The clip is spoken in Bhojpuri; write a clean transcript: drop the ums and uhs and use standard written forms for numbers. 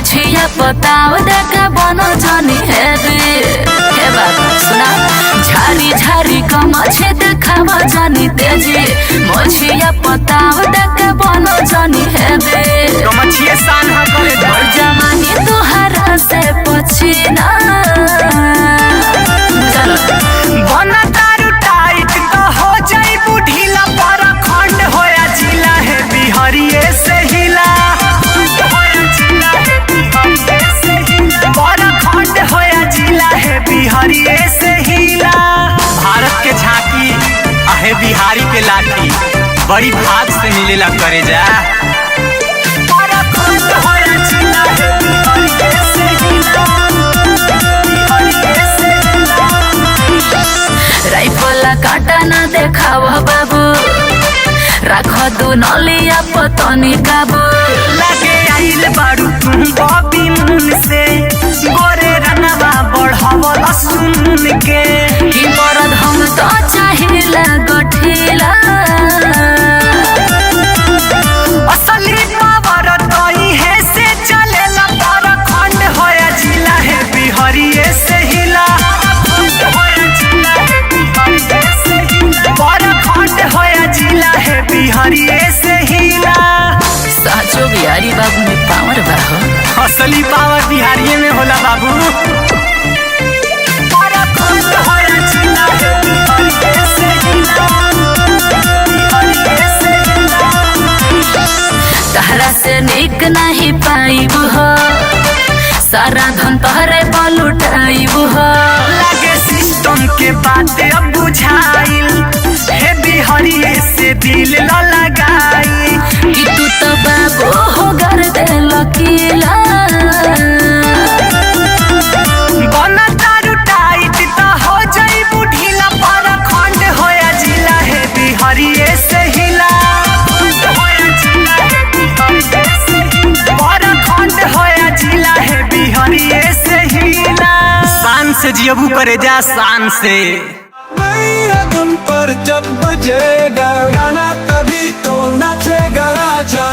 मोछिया पताव देखा बनो जानी है बाबा सुना झारी झारी कमछे देखावा जानी तेजी मोछिया पताव देखा बनो जानी है कमछिए सान हा करे और जमानी तुहरा से पछिना चलो बना तारू टाइट तो हो जाई बुढ़ीला पर खंड होया जिला है बिहारिये से हिला बड़ा खंड होया जिला है बिहारिये से हिला। भारत के झांकी आहे बिहारी के लाठी बड़ी भाग से मिलेला करे जा बड़ा खंड होया जिला है बिहारिये से हिला बिहारिये से हिला। राइफल काटा ना देखावा बाबू राख दू नलिया पतनी काबू लगे आइल बारू तुम बॉबी मुन से गोरे रंगवा बढ़ावल सुन के कि मरद हम तो चाहिला गठिला असली पावर तोई है से चलेला पर खंड होया जिला है बिहारिये से हिला पर खंड होया जिला है बिहारिये से हिला। साचो बिहारी बाबू में पावर बा हो असली पावर बिहारिये में होला बाबू तहरा से निक नहीं पाइब हो सारा धन तहरे पलुटाइब हो लगे सिस्टम के बातें अब बुझाइल हे बिहारिये से दिल न लगाई कि तू तो बाबू हो घर दे लकीला बना तारू टाइट तो हो जाई बुढ़ीला पर खंड होया जिला है बिहारिये से हिला पर खंड होया जिला है बिहारिये से हिला। शान से जियबू करे जा शान से तुम पर जब बजेगा गाना तभी तो नाचेगा राजा।